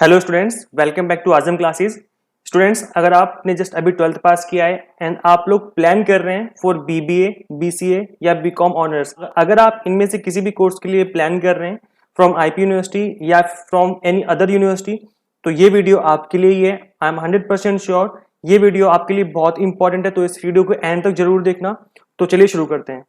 Hello students, welcome back to Azam classes. Students, अगर आपने just अभी 12th पास किया है एंड आप लोग प्लान कर रहे हैं फॉर बीबीए, बीसीए या बीकॉम ऑनर्स, अगर आप इनमें से किसी भी कोर्स के लिए प्लान कर रहे हैं फ्रॉम आईपी यूनिवर्सिटी या फ्रॉम एनी अदर यूनिवर्सिटी, तो ये वीडियो आपके लिए ही है। आई एम 100% श्योर ये वीडियो आपके लिए बहुत इंपॉर्टेंट है, तो इस वीडियो को एंड तक जरूर देखना। तो चलिए शुरू करते हैं।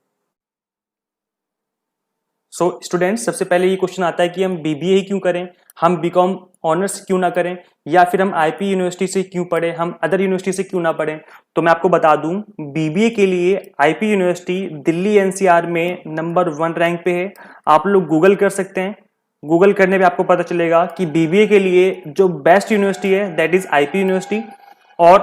सो स्टूडेंट्स, सबसे पहले ये क्वेश्चन आता है कि हम बीबीए ही क्यों करें, हम बीकॉम ऑनर्स क्यों ना करें, या फिर हम आईपी यूनिवर्सिटी से क्यों पढ़े, हम अदर यूनिवर्सिटी से क्यों ना पढ़ें। तो मैं आपको बता दूं, बीबीए के लिए आईपी यूनिवर्सिटी दिल्ली एनसीआर में नंबर 1 रैंक पे है। आप लोग गूगल कर सकते हैं, गूगल करने पे आपको पता चलेगा कि बीबीए के लिए जो बेस्ट यूनिवर्सिटी है दैट इज आईपी यूनिवर्सिटी। और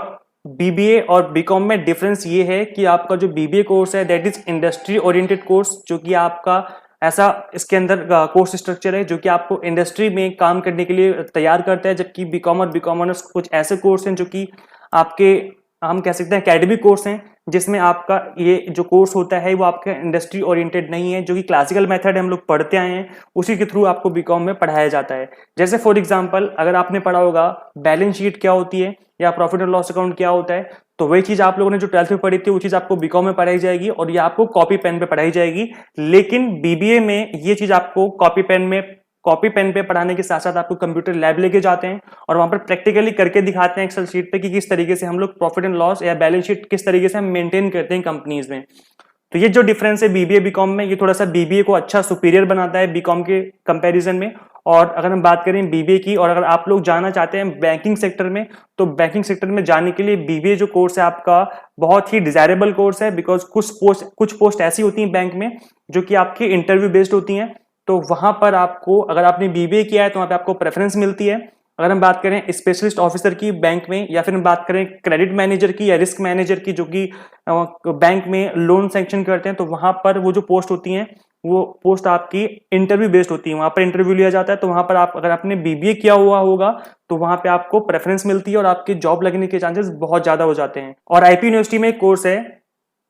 बीबीए और बीकॉम में डिफरेंस ये है कि आपका जो बीबीए कोर्स है that is industry oriented course, जो कि आपका ऐसा इसके अंदर कोर्स स्ट्रक्चर है जो कि आपको इंडस्ट्री में काम करने के लिए तैयार करता है। जबकि बीकॉम और बीकॉम ऑनर्स कुछ ऐसे कोर्स हैं जो कि आपके, हम कह सकते हैं, एकेडमिक कोर्स हैं, जिसमें आपका ये जो कोर्स होता है वो आपका इंडस्ट्री ओरिएंटेड नहीं है। जो कि क्लासिकल मेथड हम लोग पढ़ते आए हैं उसी के थ्रू आपको बीकॉम में पढ़ाया जाता है। जैसे फॉर एग्जांपल, अगर आपने पढ़ा होगा बैलेंस शीट क्या होती है या प्रॉफिट एंड लॉस अकाउंट क्या होता है, तो वही चीज आप लोगों ने जो 12th में पढ़ी थी वो चीज आपको बीकॉम में पढ़ाई जाएगी और ये आपको कॉपी पेन पे पढ़ाई जाएगी। लेकिन बीबीए में ये चीज आपको कॉपी पेन पे पढ़ाने के साथ साथ आपको कंप्यूटर लैब लेके जाते हैं और वहां पर प्रैक्टिकली करके दिखाते हैं एक्सेल शीट पे कि किस तरीके से हम लोग प्रॉफिट एंड लॉस या बैलेंस शीट किस तरीके से हम मेंटेन करते हैं कंपनीज में। तो ये जो डिफरेंस है बीबीए बीकॉम में, ये थोड़ा सा बीबीए को अच्छा सुपीरियर बनाता है बीकॉम के कंपैरिजन में। और अगर हम बात करें बीबीए की, और अगर आप लोग जाना चाहते हैं बैंकिंग सेक्टर में, तो बैंकिंग सेक्टर में जाने के लिए बीबीए जो कोर्स है आपका बहुत ही डिजायरेबल कोर्स है। बिकॉज कुछ पोस्ट ऐसी होती हैं बैंक में जो कि आपकी इंटरव्यू बेस्ड होती हैं, तो वहां पर आपको, अगर आपने बीबीए किया है तो वहां पे आपको प्रेफरेंस मिलती है। अगर हम बात करें स्पेशलिस्ट ऑफिसर की बैंक में, या फिर हम बात करें क्रेडिट मैनेजर की या रिस्क मैनेजर की जो कि बैंक में लोन सैंक्शन करते हैं, तो वहां पर वो जो पोस्ट होती हैं वो पोस्ट आपकी इंटरव्यू बेस्ड होती है। वहां पर इंटरव्यू लिया जाता है, तो वहां पर आप, अगर आपने बीबीए किया हुआ होगा तो वहां पे आपको प्रेफरेंस मिलती है और आपकी जॉब लगने के चांसेस बहुत ज्यादा हो जाते हैं। और आईपी यूनिवर्सिटी में एक कोर्स है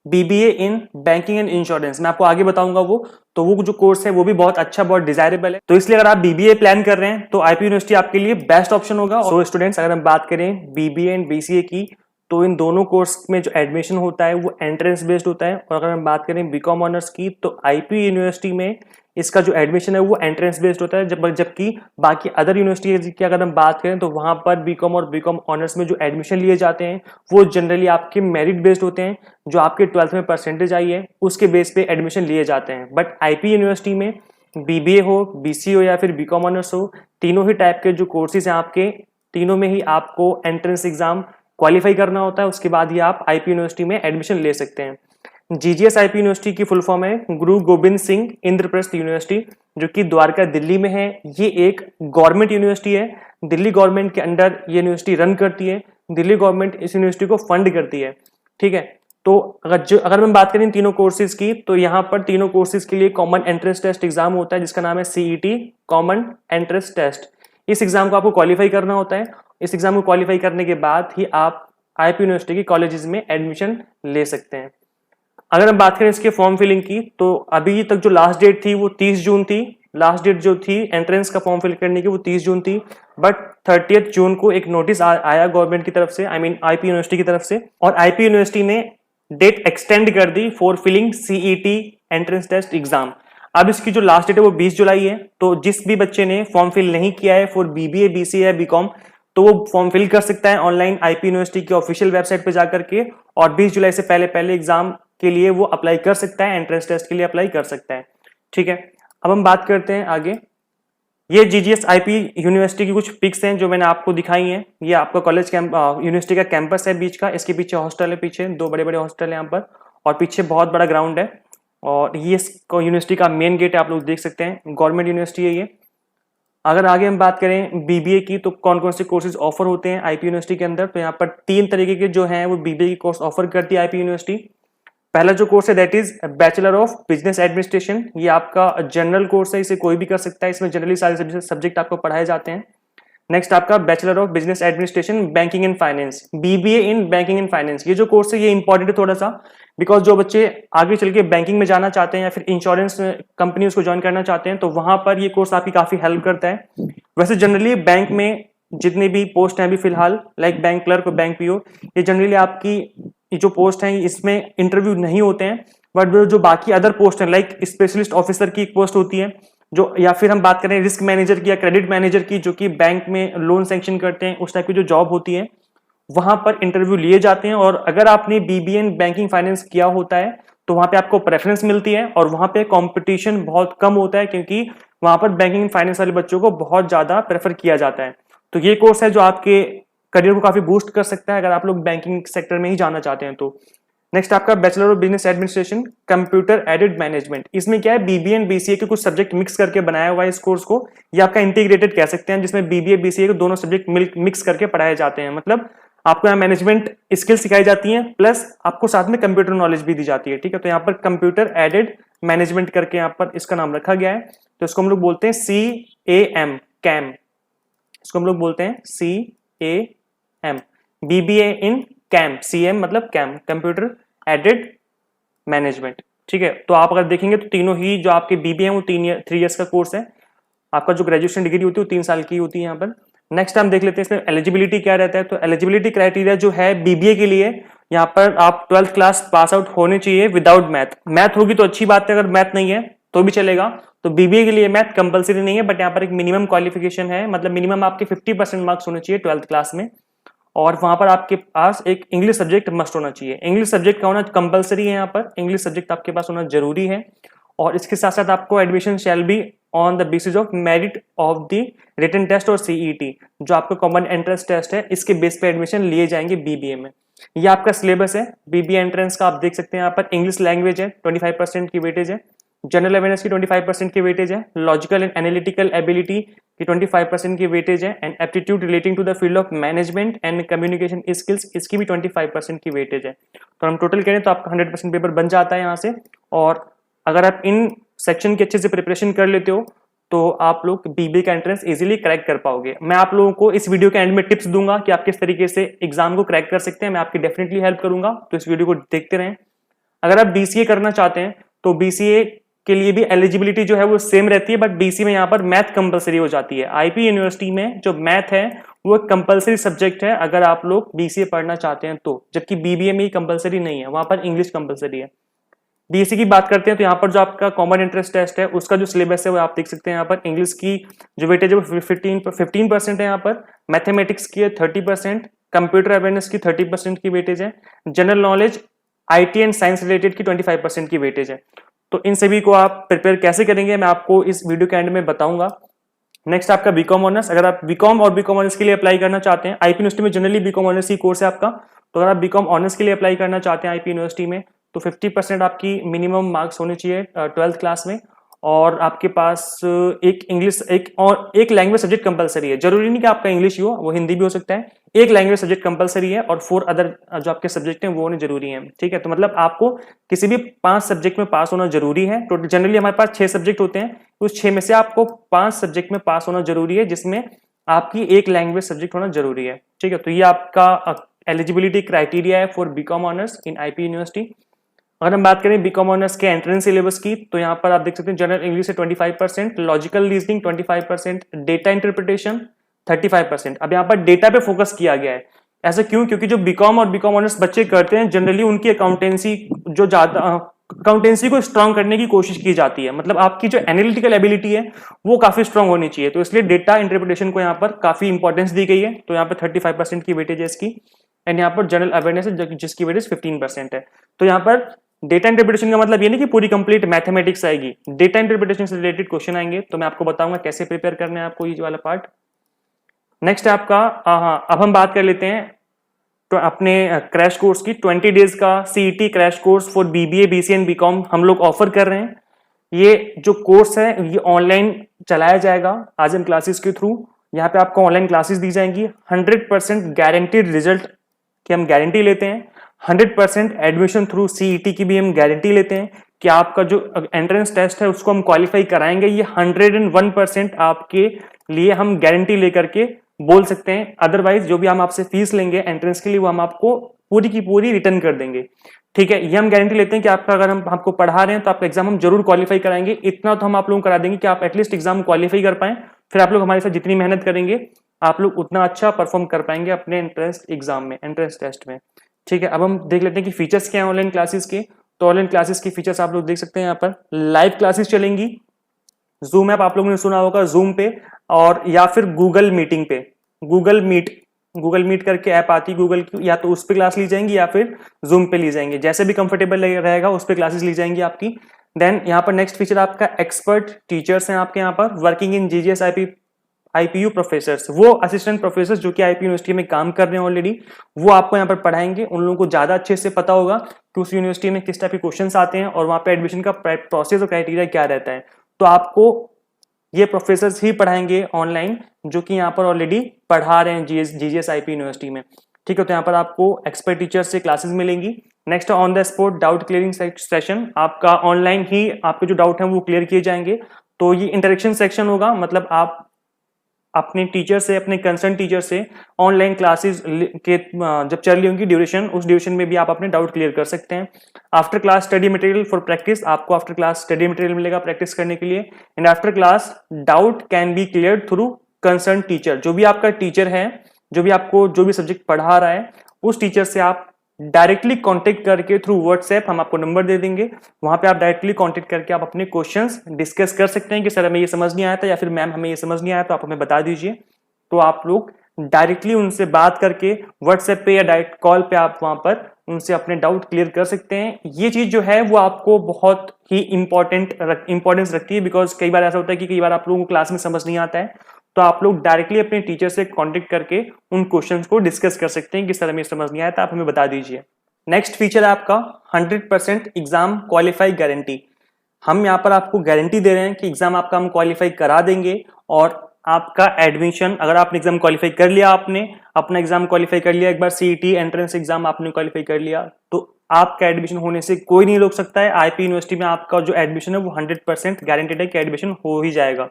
BBA in banking and insurance, मैं आपको आगे बताऊंगा वो। तो वो जो कोर्स है वो भी बहुत अच्छा, बहुत डिजायरेबल है। तो इसलिए अगर आप बीबीए प्लान कर रहे हैं तो आईपी यूनिवर्सिटी आपके लिए बेस्ट ऑप्शन होगा। सो स्टूडेंट्स, अगर हम बात करें बीबीए एंड बीसीए की, तो इन दोनों कोर्स में जो एडमिशन होता है वो एंट्रेंस बेस्ड होता है। और अगर हम बात करें बीकॉम ऑनर्स की, तो आईपी यूनिवर्सिटी में इसका जो एडमिशन है वो एंट्रेंस बेस्ड होता है। जबकि बाकी अदर यूनिवर्सिटी की अगर हम बात करें तो वहां पर बीकॉम और बीकॉम ऑनर्स में जो एडमिशन लिए जाते हैं वो जनरली आपके मेरिट बेस्ड होते हैं। जो आपके 12th में परसेंटेज आई है उसके बेस पे एडमिशन लिए जाते हैं। बट आईपी यूनिवर्सिटी में बीबीए हो, बीसीए हो या फिर बीकॉम ऑनर्स हो, तीनों ही टाइप के जो कोर्सेज हैं आपके, तीनों में ही आपको एंट्रेंस एग्जाम क्वालिफाई करना होता है। उसके बाद ही आप आईपी यूनिवर्सिटी में एडमिशन ले सकते हैं। जीजीएस आईपी यूनिवर्सिटी की फुल फॉर्म है गुरु गोविंद सिंह इंद्रप्रस्थ यूनिवर्सिटी, जो कि द्वारका दिल्ली में है। ये एक गवर्नमेंट यूनिवर्सिटी है, दिल्ली गवर्नमेंट के अंडर ये यूनिवर्सिटी रन करती है। दिल्ली गवर्नमेंट इस यूनिवर्सिटी को फंड करती है। ठीक है, तो अगर हम बात करें तीनों कोर्सेज की, तो यहाँ पर तीनों कोर्सेज के लिए कॉमन एंट्रेंस टेस्ट एग्जाम होता है जिसका नाम है सीईटी, कॉमन एंट्रेंस टेस्ट। इस एग्जाम को आपको क्वालिफाई करना होता है। इस एग्जाम को क्वालिफाई करने के बाद ही आप आईपी यूनिवर्सिटी के कॉलेजेस में एडमिशन ले सकते हैं। अगर हम बात करें इसके फॉर्म फिलिंग की, तो अभी तक जो लास्ट डेट थी वो 30 जून थी। लास्ट डेट जो थी एंट्रेंस का फॉर्म फिल करने की वो 30 जून थी। बट 30 जून को एक नोटिस आया गवर्नमेंट की तरफ से, आई मीन आईपी यूनिवर्सिटी की तरफ से, और आईपी यूनिवर्सिटी ने डेट एक्सटेंड कर दी for filling CET entrance test exam. अब इसकी जो लास्ट डेट है वो 20 जुलाई है। तो जिस भी बच्चे ने फॉर्म फिल नहीं किया है फॉर बीबीए, बीसीए या बीकॉम, तो वो फॉर्म फिल कर सकता है ऑनलाइन आईपी यूनिवर्सिटी की ऑफिशियल वेबसाइट पे जाकर के, और 20 जुलाई से पहले पहले एग्जाम के लिए वो अप्लाई कर सकता है, एंट्रेंस टेस्ट के लिए अप्लाई कर सकता है। ठीक है, अब हम बात करते हैं आगे। ये जीजीएस आईपी यूनिवर्सिटी की कुछ पिक्स हैं जो मैंने आपको दिखाई हैं। ये आपका कॉलेज यूनिवर्सिटी का कैंपस है बीच का, इसके पीछे हॉस्टल है, पीछे 2 बड़े बड़े हॉस्टल है यहाँ पर, और पीछे बहुत बड़ा ग्राउंड है। और ये यूनिवर्सिटी का मेन गेट है, आप लोग देख सकते हैं, गवर्नमेंट यूनिवर्सिटी है ये। अगर आगे हम बात करें बीबीए की, तो कौन कौन से कोर्सेज ऑफर होते हैं आईपी यूनिवर्सिटी के अंदर, तो यहाँ पर 3 तरीके के जो हैं वो बीबीए की कोर्स ऑफर करती है आईपी यूनिवर्सिटी। पहला जो कोर्स है that is bachelor of business administration. ये आपका जनरल कोर्स है, इसे कोई भी कर सकता है, इसमें जनरली सारे सब्जेक्ट आपको पढ़ाए जाते हैं। नेक्स्ट आपका bachelor of business administration banking and finance, BBA in banking and finance. ये जो कोर्स है ये इंपॉर्टेंट है थोड़ा सा, बिकॉज जो बच्चे आगे चल के बैंकिंग में जाना चाहते हैं या फिर इंश्योरेंस कंपनी उसको ज्वाइन करना चाहते हैं तो वहां पर ये कोर्स आपकी काफी हेल्प करता है। वैसे जनरली बैंक में जितने भी पोस्ट हैं अभी फिलहाल, लाइक बैंक क्लर्क और बैंक पीओ, ये जनरली आपकी ये जो पोस्ट हैं इसमें इंटरव्यू नहीं होते हैं, बट जो बाकी अदर पोस्ट हैं लाइक स्पेशलिस्ट ऑफिसर की एक पोस्ट होती है जो, या फिर हम बात करें रिस्क मैनेजर की या क्रेडिट मैनेजर की, जो कि बैंक में लोन सैंक्शन करते हैं, उस टाइप की जो जॉब होती है वहां पर इंटरव्यू लिए जाते हैं। और अगर आपने बीबीए इन बैंकिंग फाइनेंस किया होता है तो वहां पे आपको प्रेफरेंस मिलती है और वहां पे कंपटीशन बहुत कम होता है, क्योंकि वहां पर बैंकिंग फाइनेंस वाले बच्चों को बहुत ज्यादा प्रेफर किया जाता है। तो ये कोर्स है जो आपके करियर को काफी बूस्ट कर सकता है अगर आप लोग बैंकिंग सेक्टर में ही जाना चाहते हैं तो। नेक्स्ट आपका bachelor of business administration computer aided management. इसमें क्या है, बीबीए एंड बीसीए के कुछ सब्जेक्ट मिक्स करके बनाया हुआ है इस कोर्स को, ये आपका इंटीग्रेटेड कह सकते हैं, जिसमें बीबीए बीसीए के दोनों सब्जेक्ट मिक्स करके पढ़ाए जाते हैं। मतलब आपको यहाँ मैनेजमेंट स्किल सिखाई जाती है प्लस आपको साथ में कंप्यूटर नॉलेज भी दी जाती है, ठीक है। तो यहाँ पर कंप्यूटर एडेड मैनेजमेंट करके यहाँ पर इसका नाम रखा गया है। तो इसको हम लोग बोलते हैं CAM, कैम, इसको हम लोग बोलते हैं CAM, बीबीए इन कैम, CM मतलब कैम, कंप्यूटर एडेड मैनेजमेंट, ठीक है। तो आप अगर देखेंगे तो तीनों ही जो आपके बीबीए हैं वो 3 इयर्स का कोर्स है। आपका जो ग्रेजुएशन डिग्री होती है वो 3 साल की होती है यहाँ पर। नेक्स्ट हम देख लेते हैं इसमें एलिजिबिलिटी क्या रहता है। तो एलिजिबिलिटी क्राइटेरिया जो है बीबीए के लिए, यहाँ पर आप 12th क्लास पास आउट होने चाहिए विदाउट मैथ। मैथ होगी तो अच्छी बात है, अगर मैथ नहीं है तो भी चलेगा। तो बीबीए के लिए मैथ कंपलसरी नहीं है, बट यहाँ पर एक मिनिमम क्वालिफिकेशन है, मतलब मिनिमम आपके 50% मार्क्स होने चाहिए 12th क्लास में। और वहां पर आपके पास एक इंग्लिश सब्जेक्ट मस्ट होना चाहिए। इंग्लिश सब्जेक्ट का होना कंपलसरी है, यहाँ पर इंग्लिश सब्जेक्ट आपके पास होना जरूरी है। और इसके साथ साथ आपको admission shall be on the basis of merit of the written test और सीईटी, जो आपका कॉमन एंट्रेंस टेस्ट है, इसके बेस पे एडमिशन लिए जाएंगे बीबीए में। ये आपका सिलेबस है बीबीए एंट्रेंस का, आप देख सकते हैं यहाँ पर। इंग्लिश लैंग्वेज है 25% की वेटेज है, जनरल अवेयरनेस की 25% की वेटेज है, लॉजिकल एंड एनालिटिकल एबिलिटी की 25% की वेटेज है, and aptitude relating to the field of management and communication skills, इसकी भी 25% की वेटेज है। तो हम टोटल करें तो आपका 100% पेपर बन जाता है यहाँ से। और अगर आप इन सेक्शन की अच्छे से प्रिपरेशन कर लेते हो तो आप लोग बीबीए का एंट्रेंस इजीली क्रैक कर पाओगे। मैं आप लोगों को इस वीडियो के एंड में टिप्स दूंगा कि आप किस तरीके से एग्जाम को क्रैक कर सकते हैं, मैं आपकी डेफिनेटली हेल्प करूंगा, तो इस वीडियो को देखते रहें। अगर आप बीसीए करना चाहते हैं तो बीसीए के लिए भी एलिजिबिलिटी जो है वो सेम रहती है, बट बीसीए में यहाँ पर मैथ कंपलसरी हो जाती है। आईपी यूनिवर्सिटी में जो मैथ है वो एक कंपलसरी सब्जेक्ट है अगर आप लोग बीसीए पढ़ना चाहते हैं तो, जबकि बीबीए में कंपलसरी नहीं है, वहां पर इंग्लिश कंपलसरी है। बीएससी की बात करते हैं तो यहाँ पर जो आपका कॉमन एंट्रेंस टेस्ट है उसका जो सिलेबस है वो आप देख सकते हैं यहाँ पर। इंग्लिश की जो वेटेज है वो 15% है यहाँ पर, मैथमेटिक्स की है 30%, कंप्यूटर अवेयरनेस की 30% की वेटेज है, general knowledge IT and science related की 25% की वेटेज है। तो इन सभी को आप प्रिपेयर कैसे करेंगे मैं आपको इस वीडियो के एंड में बताऊंगा। नेक्स्ट आपका बीकॉम ऑनर्स, अगर आप बीकॉम और बीकॉम ऑनर्स के लिए अप्लाई करना चाहते हैं, आईपी यूनिवर्सिटी में जनरली बीकॉम ऑनर्स ही कोर्स है आपका, तो अगर आप बीकॉम ऑनर्स के लिए अप्लाई करना चाहते हैं आईपी यूनिवर्सिटी में तो 50% आपकी मिनिमम मार्क्स होने चाहिए 12th क्लास में, और आपके पास एक इंग्लिश एक लैंग्वेज सब्जेक्ट कंपलसरी है। जरूरी नहीं कि आपका इंग्लिश ही हो, वो हिंदी भी हो सकता है। एक लैंग्वेज सब्जेक्ट कंपलसरी है और 4 अदर जो आपके सब्जेक्ट हैं वो होने जरूरी है, ठीक है। तो मतलब आपको किसी भी 5 सब्जेक्ट में पास होना जरूरी है। टोटल जनरली हमारे पास 6 सब्जेक्ट होते हैं, उस 6 में से आपको 5 सब्जेक्ट में पास होना जरूरी है, जिसमें आपकी एक लैंग्वेज सब्जेक्ट होना जरूरी है, ठीक है। तो ये आपका एलिजिबिलिटी क्राइटेरिया है for BCom honours in IP university. अगर हम बात करें बीकॉम ऑनर्स के एंट्रेंस सिलेबस की तो यहाँ पर आप देख सकते हैं जनरल इंग्लिश से 25%, लॉजिकल रीजनिंग 25%, डेटा इंटरप्रिटेशन 35%। अब यहाँ पर डेटा पे फोकस किया गया है। ऐसा क्यों? क्योंकि जो बीकॉम और बीकॉम ऑनर्स बच्चे करते हैं जनरली उनकी अकाउंटेंसी जो ज्यादा अकाउंटेंसी को स्ट्रॉन्ग करने की कोशिश की जाती है, मतलब आपकी जो एनालिटिकल एबिलिटी है वो काफी स्ट्रॉन्ग होनी चाहिए। तो इसलिए डेटा इंटरप्रिटेशन को यहाँ पर काफी इंपॉर्टेंस दी गई है। तो यहाँ पर 35% की वेटेज है इसकी, एंड यहाँ पर जनरल अवेयरनेस है जिसकी वेटेज 15% है। तो यहाँ पर डेटा इंटरप्रिटेशन का मतलब ये नहीं कि पूरी कंप्लीट मैथमेटिक्स आएगी, डेटा इंटरप्रिटेशन से रिलेटेड क्वेश्चन आएंगे, तो मैं आपको बताऊंगा कैसे प्रिपेयर करना है आपको ये वाला पार्ट। नेक्स्ट है आपका अब हम बात कर लेते हैं तो अपने क्रैश कोर्स की। 20 डेज का CET crash course for BBA BCA and BCom हम लोग ऑफर कर रहे हैं। ये जो कोर्स है ये ऑनलाइन चलाया जाएगा आज हम क्लासेस के थ्रू। यहाँ पे आपको ऑनलाइन क्लासेस दी जाएंगी, 100% गारंटीड रिजल्ट की हम गारंटी लेते हैं, 100% एडमिशन थ्रू सीईटी की भी हम गारंटी लेते हैं कि आपका जो एंट्रेंस टेस्ट है उसको हम क्वालिफाई कराएंगे। ये 101% आपके लिए हम गारंटी लेकर के बोल सकते हैं, अदरवाइज जो भी हम आपसे फीस लेंगे एंट्रेंस के लिए वो हम आपको पूरी की पूरी रिटर्न कर देंगे। ठीक है, ये हम गारंटी लेते हैं कि आपका अगर हम आपको पढ़ा रहे हैं तो आपका एग्जाम हम जरूर क्वालिफाई कराएंगे। इतना तो हम आप लोगों को करा देंगे कि आप एटलीस्ट एग्जाम क्वालिफाई कर पाए। फिर आप लोग हमारे साथ जितनी मेहनत करेंगे आप लोग उतना अच्छा परफॉर्म कर पाएंगे अपने एंट्रेंस एग्जाम में, एंट्रेंस टेस्ट में। ठीक है, अब हम देख लेते हैं कि फीचर्स क्या है ऑनलाइन क्लासेस के। तो ऑनलाइन क्लासेस की फीचर्स आप लोग देख सकते हैं यहाँ पर। लाइव क्लासेस चलेंगी, जूम ऐप आप लोगों ने सुना होगा, जूम पे और या फिर गूगल मीटिंग पे, गूगल मीट करके ऐप आती है गूगल की, या तो उस पर क्लास ली जाएंगी या फिर जूम पे ली जाएंगी, जैसे भी कंफर्टेबल रहेगा उस पर क्लासेस ली जाएंगी आपकी। देन यहाँ पर नेक्स्ट फीचर आपका एक्सपर्ट टीचर्स हैं आपके यहाँ पर, working in GGS IPU professors, वो असिस्टेंट प्रोफेसर जो कि आईपी यूनिवर्सिटी में काम कर रहे हैं ऑलरेडी, वो आपको यहाँ पर पढ़ाएंगे। उन लोगों को ज्यादा अच्छे से पता होगा कि उस यूनिवर्सिटी में किस टाइप के क्वेश्चंस आते हैं और वहां पे एडमिशन का प्रोसेस और क्राइटेरिया क्या रहता है। तो आपको ये प्रोफेसर ही पढ़ाएंगे ऑनलाइन, जो कि यहाँ पर ऑलरेडी पढ़ा रहे हैं जीजीएस आईपी यूनिवर्सिटी में। ठीक है, तो यहाँ पर आपको एक्सपर्ट टीचर से क्लासेस मिलेंगी। Next on the spot doubt clearing session, आपका ऑनलाइन ही आपके जो डाउट हैं वो क्लियर किए जाएंगे। तो ये इंटरेक्शन सेक्शन होगा, मतलब आप अपने टीचर से, अपने कंसर्न टीचर से ऑनलाइन क्लासेस के जब चल रही होंगी ड्यूरेशन, उस ड्यूरेशन में भी आप अपने डाउट क्लियर कर सकते हैं। After class study material for practice, आपको आफ्टर क्लास स्टडी मटेरियल मिलेगा प्रैक्टिस करने के लिए। And after class doubt can be clear through concern teacher, जो भी आपका टीचर है, जो भी आपको जो भी सब्जेक्ट पढ़ा रहा है, उस टीचर से आप डायरेक्टली कांटेक्ट करके थ्रू व्हाट्सएप, हम आपको नंबर दे देंगे, वहां पे आप डायरेक्टली कांटेक्ट करके आप अपने क्वेश्चंस डिस्कस कर सकते हैं कि सर हमें ये समझ नहीं आया था, या फिर मैम हमें ये समझ नहीं आया तो आप हमें बता दीजिए। तो आप लोग डायरेक्टली उनसे बात करके व्हाट्सएप पे या डायरेक्ट कॉल पे आप वहां पर उनसे अपने डाउट क्लियर कर सकते हैं। ये चीज जो है वो आपको बहुत ही इंपॉर्टेंस रखती है, बिकॉज कई बार ऐसा होता है कि कई बार आप लोगों को क्लास में समझ नहीं आता है, तो आप लोग डायरेक्टली अपने टीचर से कांटेक्ट करके उन क्वेश्चंस को डिस्कस कर सकते हैं कि सर हमें समझ नहीं आया था, आप हमें बता दीजिए। नेक्स्ट फीचर है आपका 100% एग्जाम क्वालिफाई गारंटी। हम यहाँ पर आपको गारंटी दे रहे हैं कि एग्जाम आपका हम क्वालिफाई करा देंगे, और आपका एडमिशन, अगर आपने एग्जाम क्वालिफाई कर लिया, आपने अपना एग्जाम क्वालिफाई कर लिया, एक बार सीईटी एंट्रेंस एग्जाम आपने क्वालिफाई कर लिया, तो आपका एडमिशन होने से कोई नहीं रोक सकता है। आईपी यूनिवर्सिटी में आपका जो एडमिशन है वो 100% गारंटेड है कि एडमिशन हो ही जाएगा।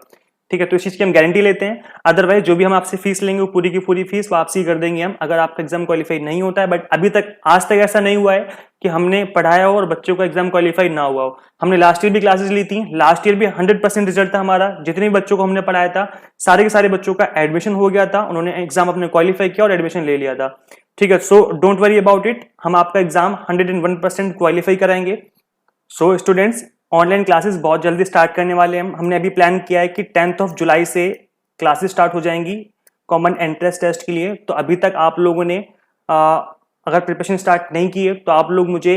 ठीक है, तो इस चीज की हम गारंटी लेते हैं। अदरवाइज जो भी हम आपसे फीस लेंगे वो पूरी की पूरी फीस वापसी कर देंगे हम, अगर आपका एग्जाम क्वालिफाई नहीं होता है। बट अभी तक, आज तक ऐसा नहीं हुआ है कि हमने पढ़ाया हो और बच्चों का एग्जाम क्वालिफाई ना हुआ हो। हमने लास्ट ईयर भी क्लासेस ली थी, लास्ट ईयर भी 100% रिजल्ट था हमारा, जितने भी बच्चों को हमने पढ़ाया था सारे के सारे बच्चों का एडमिशन हो गया था, उन्होंने एग्जाम अपने क्वालिफाई किया और एडमिशन ले लिया था। ठीक है, so don't worry about it, हम आपका एग्जाम 101% क्वालिफाई कराएंगे। सो स्टूडेंट्स, ऑनलाइन क्लासेस बहुत जल्दी स्टार्ट करने वाले हैं। हमने अभी प्लान किया है कि 10 जुलाई से क्लासेस स्टार्ट हो जाएंगी कॉमन एंट्रेंस टेस्ट के लिए। तो अभी तक आप लोगों ने अगर प्रिपरेशन स्टार्ट नहीं की है तो आप लोग मुझे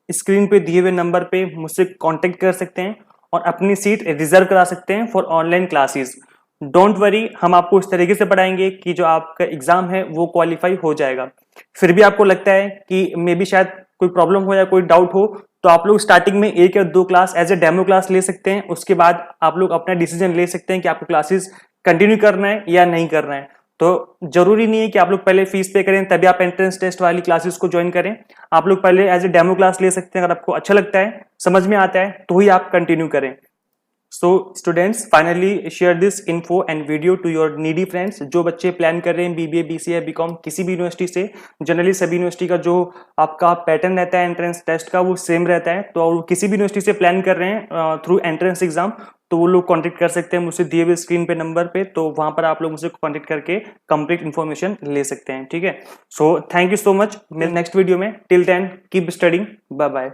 स्क्रीन पे दिए हुए नंबर पे मुझसे कांटेक्ट कर सकते हैं और अपनी सीट रिजर्व करा सकते हैं for online classes. Don't worry, हम आपको इस तरीके से पढ़ाएंगे कि जो आपका एग्जाम है वो क्वालिफाई हो जाएगा। फिर भी आपको लगता है कि मे बी शायद कोई प्रॉब्लम हो या कोई डाउट हो, तो आप लोग स्टार्टिंग में 1 या 2 class as a demo class ले सकते हैं। उसके बाद आप लोग अपना डिसीजन ले सकते हैं कि आपको क्लासेस कंटिन्यू करना है या नहीं करना है। तो जरूरी नहीं है कि आप लोग पहले फीस पे करें तभी आप एंट्रेंस टेस्ट वाली क्लासेस को ज्वाइन करें। आप लोग पहले एज ए डेमो क्लास ले सकते हैं, अगर आपको अच्छा लगता है, समझ में आता है, तो ही आप कंटिन्यू करें। So students, finally share this info and video to your needy friends. जो बच्चे प्लान कर रहे हैं बीबीए, बीसीए, बीकॉम किसी भी यूनिवर्सिटी से, जनरली सभी यूनिवर्सिटी का जो आपका पैटर्न रहता है एंट्रेंस टेस्ट का वो सेम रहता है। तो किसी भी यूनिवर्सिटी से प्लान कर रहे हैं थ्रू एंट्रेंस एग्जाम, तो वो लोग कांटेक्ट कर सकते हैं मुझसे दिए हुए स्क्रीन पे नंबर पे। तो वहां पर आप लोग मुझसे कांटेक्ट करके कंप्लीट इन्फॉर्मेशन ले सकते हैं। ठीक है, so thank you so much. Next video में, till then keep studying, bye bye.